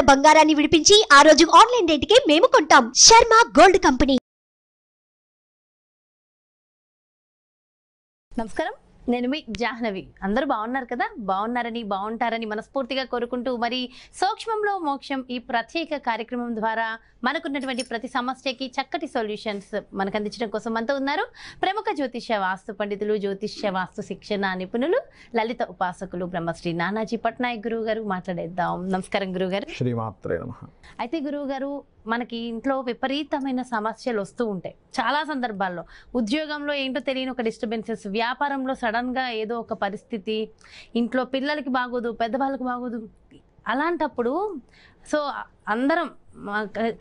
తాకట్టులో ఉన్న బంగారాన్ని విడిపించి ఆ రోజు ఆన్లైన్ రేటుకే మేము కొంటాం. Sharma gold company. నమస్కారం, నేను మీ జాహ్నవి. అందరూ బాగున్నారు కదా? బాగున్నారని బాగుంటారని మనస్ఫూర్తిగా కోరుకుంటూ మరి సూక్ష్మంలో మోక్షం ఈ ప్రత్యేక కార్యక్రమం ద్వారా మనకున్నటువంటి ప్రతి సమస్యకి చక్కటి సొల్యూషన్స్ మనకు అందించడం కోసం మనతో ఉన్నారు ప్రముఖ జ్యోతిష్య వాస్తు పండితులు, జ్యోతిష్య వాస్తు శిక్షణ నిపుణులు, లలిత ఉపాసకులు బ్రహ్మశ్రీ నానాజీ పట్నాయక్ గురువు గారు. మాట్లాడేద్దాం. నమస్కారం గురువు గారు. శ్రీమాత్రే నమః. అయితే గురువు గారు, మనకి ఇంట్లో విపరీతమైన సమస్యలు వస్తూ ఉంటాయి చాలా సందర్భాల్లో. ఉద్యోగంలో ఏంటో తెలియని ఒక డిస్టర్బెన్సెస్, వ్యాపారంలో సడన్గా ఏదో ఒక పరిస్థితి, ఇంట్లో పిల్లలకి బాగోదు, పెద్దవాళ్ళకి బాగోదు. అలాంటప్పుడు సో అందరం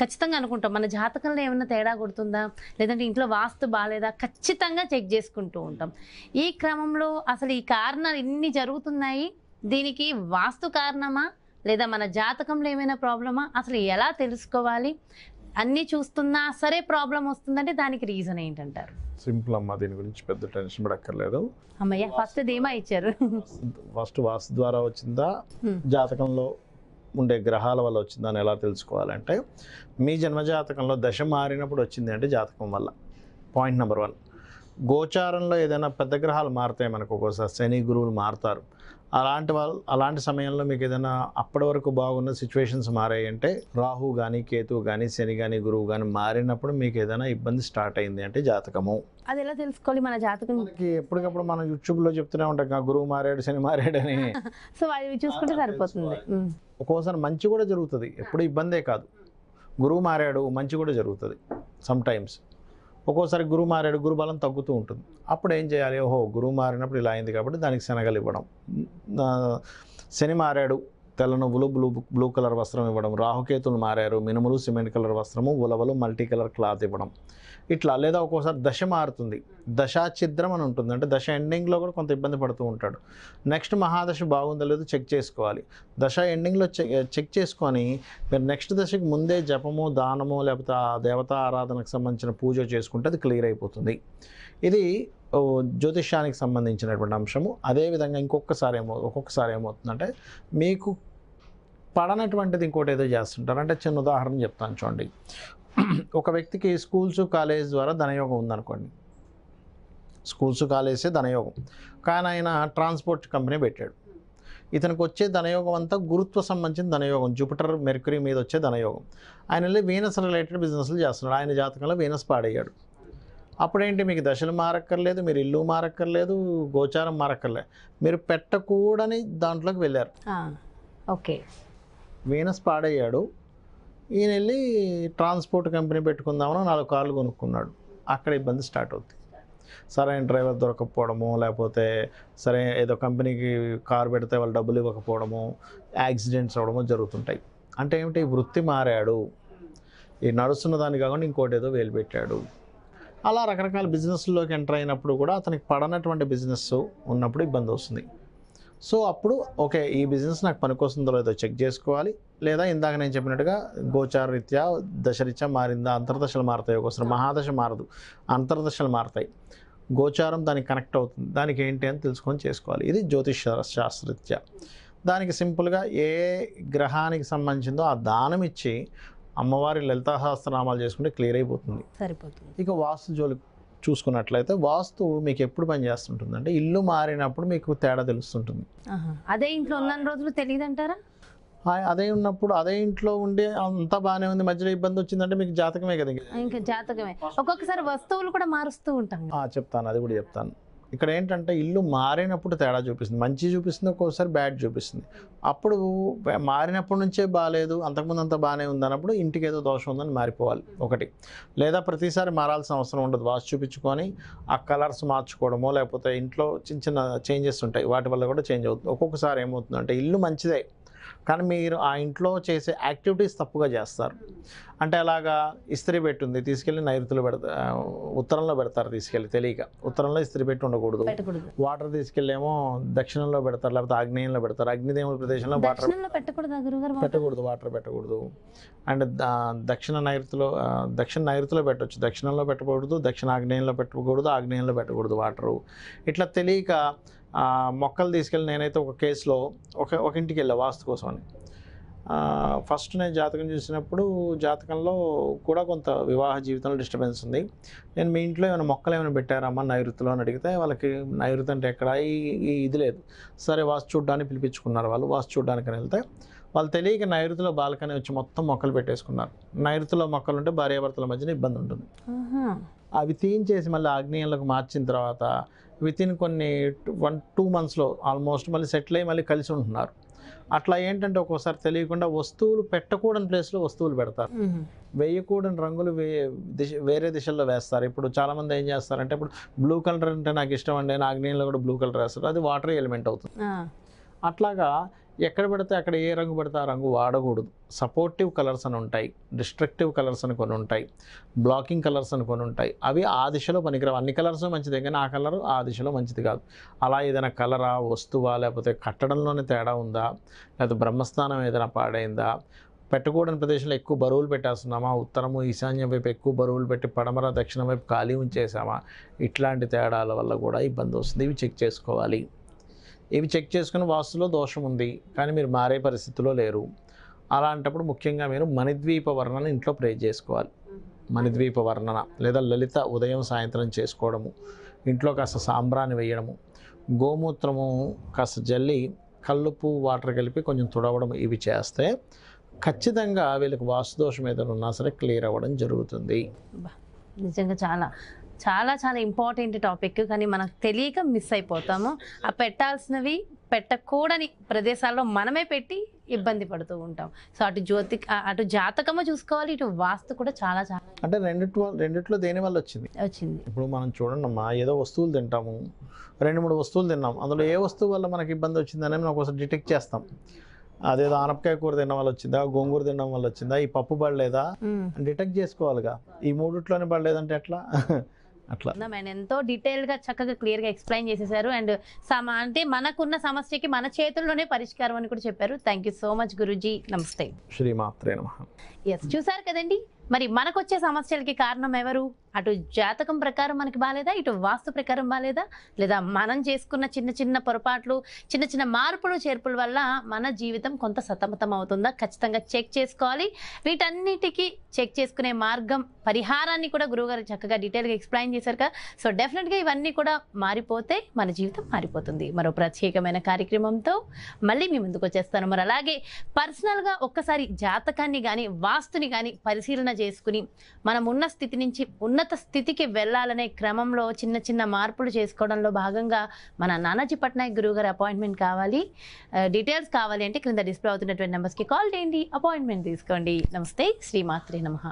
ఖచ్చితంగా అనుకుంటాం మన జాతకంలో ఏమైనా తేడా కొడుతుందా, లేదంటే ఇంట్లో వాస్తు బాగాలేదా, ఖచ్చితంగా చెక్ చేసుకుంటూ ఉంటాం. ఈ క్రమంలో అసలు ఈ కారణాలు ఇన్ని జరుగుతున్నాయి, దీనికి వాస్తు కారణమా లేదా మన జాతకంలో ఏమైనా ప్రాబ్లమా, అసలు ఎలా తెలుసుకోవాలి? అన్నీ చూస్తున్నా సరే ప్రాబ్లం వస్తుందంటే దానికి రీజన్ ఏంటంటారు? సింపుల్ అమ్మా, దీని గురించి పెద్ద టెన్షన్ పడక్కర్లేదు. అమ్మయ్య, ఫస్ట్ ధీమా ఇచ్చారు. ఫస్ట్ వాస్తు ద్వారా వచ్చిందా, జాతకంలో ఉండే గ్రహాల వల్ల వచ్చిందా అని ఎలా తెలుసుకోవాలంటే, మీ జన్మజాతకంలో దశ మారినప్పుడు వచ్చింది అంటే జాతకం వల్ల. Point number 1. గోచారంలో ఏదైనా పెద్ద గ్రహాలు మారుతాయి మనకు, ఒక్కోసారి శని గురువులు మారుతారు. అలాంటి సమయంలో మీకు ఏదైనా అప్పటి వరకు బాగున్న సిచ్యువేషన్స్ మారాయి అంటే, రాహు కానీ కేతు కానీ శని కానీ గురువు కానీ మారినప్పుడు మీకు ఏదైనా ఇబ్బంది స్టార్ట్ అయింది అంటే జాతకము. అది ఎలా తెలుసుకోవాలి మన జాతకం? మనకి ఎప్పటికప్పుడు మనం యూట్యూబ్లో చెప్తూనే ఉంటాం, గురువు మారాడు శని మారాడని. సో అవి చూసుకుంటే సరిపోతుంది. ఒక్కోసారి మంచి కూడా జరుగుతుంది, ఎప్పుడు ఇబ్బందే కాదు. గురువు మారాడు మంచి కూడా జరుగుతుంది సమ్ టైమ్స్. ఒక్కోసారి గురువు మారాడు, గురుబలం తగ్గుతూ ఉంటుంది. అప్పుడు ఏం చేయాలి? ఓహో, గురువు మారినప్పుడు ఇలా అయింది కాబట్టి దానికి శనగలు ఇవ్వడం. శని మారాడు, తెల్ల నువ్వులు బ్లూ కలర్ వస్త్రం ఇవ్వడం. రాహుకేతులు మారారు, మినుములు సిమెంట్ కలర్ వస్త్రము, ఉలవలు మల్టీ కలర్ క్లాత్ ఇవ్వడం. ఇట్లా. లేదా ఒక్కోసారి దశ మారుతుంది, దశాఛిద్రం అని ఉంటుంది, అంటే దశ ఎండింగ్లో కూడా కొంత ఇబ్బంది పడుతూ ఉంటాడు. నెక్స్ట్ మహాదశ బాగుందో లేదో చెక్ చేసుకోవాలి. దశ ఎండింగ్లో చెక్ చేసుకొని మీరు నెక్స్ట్ దశకి ముందే జపము, దానము, లేకపోతే ఆ దేవతా ఆరాధనకు సంబంధించిన పూజ చేసుకుంటే అది క్లియర్ అయిపోతుంది. ఇది జ్యోతిష్యానికి సంబంధించినటువంటి అంశము. అదేవిధంగా ఒక్కొక్కసారి ఏమవుతుందంటే, మీకు పడనటువంటిది ఇంకోటి ఏదో చేస్తుంటారు. అంటే చిన్న ఉదాహరణ చెప్తాను చూడండి. ఒక వ్యక్తికి స్కూల్స్ కాలేజ్ ద్వారా ధనయోగం ఉందనుకోండి. స్కూల్స్ కాలేజే ధనయోగం, కానీ ఆయన ట్రాన్స్పోర్ట్ కంపెనీ పెట్టాడు. ఇతనికి వచ్చే ధనయోగం అంతా గురుత్వ సంబంధించిన ధనయోగం, జూపిటర్ మెర్క్యూరీ మీద వచ్చే ధనయోగం. ఆయన వెళ్ళి వీనస్ రిలేటెడ్ బిజినెస్లు చేస్తున్నాడు. ఆయన జాతకంలో వీనస్ పాడయ్యాడు. అప్పుడేంటి, మీకు దశలు మారక్కర్లేదు, మీరు ఇల్లు మారక్కర్లేదు, గోచారం మారక్కర్లేదు, మీరు పెట్టకూడని దాంట్లోకి వెళ్ళారు. ఓకే, వీనస్ పాడయ్యాడు. ఈయన వెళ్ళి ట్రాన్స్పోర్ట్ కంపెనీ పెట్టుకుందామని 4 కార్లు కొనుక్కున్నాడు. అక్కడ ఇబ్బంది స్టార్ట్ అవుతుంది. సరైన డ్రైవర్ దొరకకపోవడము, లేకపోతే సరే ఏదో కంపెనీకి కారు పెడితే వాళ్ళు డబ్బులు ఇవ్వకపోవడము, యాక్సిడెంట్స్ అవ్వడము జరుగుతుంటాయి. అంటే ఏమిటి, వృత్తి మారాడు, ఈ నడుస్తున్న దాన్ని కాకుండా ఇంకోటి ఏదో వేలు పెట్టాడు. అలా రకరకాల బిజినెస్లోకి ఎంటర్ అయినప్పుడు కూడా అతనికి పడనటువంటి బిజినెస్ ఉన్నప్పుడు ఇబ్బంది వస్తుంది. సో అప్పుడు ఓకే, ఈ బిజినెస్ నాకు పనికొస్తుందో లేదో చెక్ చేసుకోవాలి. లేదా ఇందాక నేను చెప్పినట్టుగా గోచార రీత్యా దశరీత్యా మారిందా, అంతర్దశలు మారుతాయి. ఒకసారి మహాదశ మారదు, అంతర్దశలు మారుతాయి. గోచారం దానికి కనెక్ట్ అవుతుంది, దానికి ఏంటి అని తెలుసుకొని చేసుకోవాలి. ఇది జ్యోతిష్ శాస్త్రరీత్యా. దానికి సింపుల్గా ఏ గ్రహానికి సంబంధించిందో ఆ దానం ఇచ్చి అమ్మవారి లలితా సహస్రనామాలు చేసుకుంటే క్లియర్ అయిపోతుంది, సరిపోతుంది. ఇక వాస్తు జోలికి చూసుకున్నట్లయితే, వాస్తు మీకు ఎప్పుడు పని చేస్తుంటుంది అంటే, ఇల్లు మారినప్పుడు మీకు తేడా తెలుస్తుంటుంది. అదే ఇంట్లో ఉన్న రోజులు తెలియదు అంటారా? అదే ఉన్నప్పుడు అదే ఇంట్లో ఉండి అంతా బాగానే ఉంది, మధ్యలో ఇబ్బంది వచ్చిందంటే మీకు జాతకమే కదా. ఇంకా జాతకమే. ఒక్కొక్కసారి వస్తువులు కూడా మారుస్తూ ఉంటాం. చెప్తాను, అది కూడా చెప్తాను. ఇక్కడ ఏంటంటే, ఇల్లు మారినప్పుడు తేడా చూపిస్తుంది, మంచి చూపిస్తుంది, ఒక్కోసారి బ్యాడ్ చూపిస్తుంది. అప్పుడు మారినప్పటి నుంచే బాగాలేదు, అంతకుముందు అంతా బాగానే ఉంది అన్నప్పుడు ఇంటికి ఏదో దోషం ఉందని మారిపోవాలి ఒకటి. లేదా ప్రతిసారి మారాల్సిన అవసరం ఉండదు, వాస్తు చూపించుకొని ఆ కలర్స్ మార్చుకోవడమో, లేకపోతే ఇంట్లో చిన్న చిన్న చేంజెస్ ఉంటాయి, వాటి వల్ల కూడా చేంజ్ అవుతుంది. ఒక్కొక్కసారి ఏమవుతుందంటే, ఇల్లు మంచిదే కానీ మీరు ఆ ఇంట్లో చేసే యాక్టివిటీస్ తప్పుగా చేస్తారు. అంటే అలాగా ఇస్త్రీ పెట్టుంది, తీసుకెళ్ళి నైరుతిలో ఉత్తరంలో పెడతారు, తీసుకెళ్ళి తెలియక. ఉత్తరంలో ఇస్త్రీ పెట్టి ఉండకూడదు. వాటర్ తీసుకెళ్ళేమో దక్షిణంలో పెడతారు, లేకపోతే ఆగ్నేయంలో పెడతారు. అగ్నిదేవుడి ప్రదేశంలో వాటర్ పెట్టకూడదు, వాటర్ పెట్టకూడదు. అండ్ దక్షిణ నైరుతిలో పెట్టవచ్చు, దక్షిణంలో పెట్టకూడదు, దక్షిణాగ్నేయంలో పెట్టకూడదు, ఆగ్నేయంలో పెట్టకూడదు వాటరు. ఇట్లా తెలియక మొక్కలు తీసుకెళ్ళి, నేనైతే ఒక కేసులో ఒక ఇంటికి వెళ్ళా వాస్తు కోసం అని. ఫస్ట్ నేను జాతకం చూసినప్పుడు జాతకంలో కూడా కొంత వివాహ జీవితంలో డిస్టర్బెన్స్ ఉంది. నేను మీ ఇంట్లో ఏమైనా మొక్కలు ఏమైనా పెట్టారమ్మా నైరుతిలో అని అడిగితే వాళ్ళకి నైరుతి అంటే ఎక్కడ ఇది లేదు. సరే వాస్తు చూడ్డానికి పిలిపించుకున్నారు. వాళ్ళు వాస్తు చూడ్డానికి వెళ్తే వాళ్ళు తెలియక నైరుతిలో బాల్కనీ వచ్చి మొత్తం మొక్కలు పెట్టేసుకున్నారు. నైరుతిలో మొక్కలు ఉంటే భార్యాభర్తల మధ్యన ఇబ్బంది ఉంటుంది. అవి తీయించేసి మళ్ళీ ఆగ్నేయంలోకి మార్చిన తర్వాత వితిన్ కొన్ని 1-2 monthsలో ఆల్మోస్ట్ మళ్ళీ సెటిల్ అయ్యి మళ్ళీ కలిసి ఉంటున్నారు. అట్లా ఏంటంటే ఒక్కోసారి తెలియకుండా వస్తువులు పెట్టకూడని ప్లేస్లో వస్తువులు పెడతారు. వేయకూడని రంగులు వేరే దిశల్లో వేస్తారు. ఇప్పుడు చాలామంది ఏం చేస్తారంటే ఇప్పుడు బ్లూ కలర్ అంటే నాకు ఇష్టం అండి, ఆగ్నేయంలో కూడా బ్లూ కలర్ వేస్తారు. అది వాటర్ ఎలిమెంట్ అవుతుంది. అట్లాగా ఎక్కడ పడితే అక్కడ ఏ రంగు పడితే ఆ రంగు వాడకూడదు. సపోర్టివ్ కలర్స్ అని ఉంటాయి, డిస్ట్రక్టివ్ కలర్స్ అని కొన్ని ఉంటాయి, బ్లాకింగ్ కలర్స్ అని కొన్ని ఉంటాయి. అవి ఆ దిశలో పనికిరావు. అన్ని కలర్స్ మంచిదే కానీ ఆ కలర్ ఆ దిశలో మంచిది కాదు. అలా ఏదైనా కలరా, వస్తువా, లేకపోతే కట్టడంలోనే తేడా ఉందా, లేకపోతే బ్రహ్మస్థానం ఏదైనా పాడైందా, పెట్టకూడని ప్రదేశంలో ఎక్కువ బరువులు పెట్టేస్తున్నామా, ఉత్తరము ఈశాన్యం వైపు ఎక్కువ బరువులు పెట్టి పడమర దక్షిణం వైపు ఖాళీ ఉంచేసామా, ఇట్లాంటి తేడాల వల్ల కూడా ఇబ్బంది వస్తుంది. ఇవి చెక్ చేసుకోవాలి. ఇవి చెక్ చేసుకుని వాస్తులో దోషం ఉంది కానీ మీరు మారే పరిస్థితిలో లేరు. అలాంటప్పుడు ముఖ్యంగా మీరు మణిద్వీప వర్ణన ఇంట్లో ప్రే చేసుకోవాలి. మణిద్వీప వర్ణన లేదా లలిత ఉదయం సాయంత్రం చేసుకోవడము, ఇంట్లో కాస్త సాంబ్రాన్ని వేయడము, గోమూత్రము కాస్త జల్లి కల్లుపు వాటర్ కలిపి కొంచెం తుడవడం, ఇవి చేస్తే ఖచ్చితంగా వీళ్ళకి వాస్తు దోషం ఏదైనా ఉన్నా సరే క్లియర్ అవ్వడం జరుగుతుంది. నిజంగా చాలా చాలా చాలా ఇంపార్టెంట్ టాపిక్, కానీ మనకు తెలియక మిస్ అయిపోతాము. ఆ పెట్టాల్సినవి పెట్టకూడని ప్రదేశాల్లో మనమే పెట్టి ఇబ్బంది పడుతూ ఉంటాం. సో అటు జాతకము చూసుకోవాలి, ఇటు వాస్తు కూడా చాలా చాలా అంటే రెండిట్లో దేని వల్ల వచ్చింది. ఇప్పుడు మనం చూడండి అమ్మా, ఏదో వస్తువులు తింటాము, 2-3 వస్తువులు తిన్నాం, అందులో ఏ వస్తువు వల్ల మనకి ఇబ్బంది వచ్చిందని మనం ఒకసారి డిటెక్ట్ చేస్తాం. అదేదో ఆనపకాయ కూర తినడం వల్ల వచ్చిందా, గోంగూర తినడం వల్ల వచ్చిందా, ఈ పప్పు పడలేదా డిటెక్ట్ చేసుకోవాలిగా. ఈ 3ట్లోనే పడలేదంటే ఎట్లా? అట్లా ఎంతో డీటెయిల్ గా చక్కగా క్లియర్ గా ఎక్స్ప్లెయిన్ చేసేసారు. అండ్ అంటే మనకున్న సమస్యకి మన చేతుల్లోనే పరిష్కారం అని కూడా చెప్పారు. Thank you so much Guruji. నమస్తే. శ్రీమాత్రే నమః. ఎస్, చూసారు కదండి, మరి మనకొచ్చే సమస్యలకి కారణం ఎవరు? అటు జాతకం ప్రకారం మనకి బాగాలేదా, ఇటు వాస్తు ప్రకారం బాగాలేదా, లేదా మనం చేసుకున్న చిన్న చిన్న పొరపాట్లు, చిన్న చిన్న మార్పులు చేర్పుల వల్ల మన జీవితం కొంత సతమతం అవుతుందా? ఖచ్చితంగా చెక్ చేసుకోవాలి. వీటన్నిటికీ చెక్ చేసుకునే మార్గం, పరిహారాన్ని కూడా గురువుగారు చక్కగా డీటెయిల్గా ఎక్స్ప్లెయిన్ చేశారు కదా. సో డెఫినెట్గా ఇవన్నీ కూడా మారిపోతే మన జీవితం మారిపోతుంది. మరో ప్రత్యేకమైన కార్యక్రమంతో మళ్ళీ మీ ముందుకు వచ్చేస్తాను. మరి అలాగే పర్సనల్గా ఒక్కసారి జాతకాన్ని కానీ వాస్తుని కానీ పరిశీలన చేసుకుని మనం ఉన్న స్థితి నుంచి ఉన్నత స్థితికి వెళ్ళాలనే క్రమంలో చిన్న చిన్న మార్పులు చేసుకోవడంలో భాగంగా మన నానాజీ పట్నాయక్ గురువు గారి అపాయింట్మెంట్ కావాలి, డీటెయిల్స్ కావాలి అంటే క్రింద డిస్ప్లే అవుతున్నటువంటి నెంబర్స్కి కాల్ చేయండి, అపాయింట్మెంట్ తీసుకోండి. నమస్తే. శ్రీమాత్రే నమః.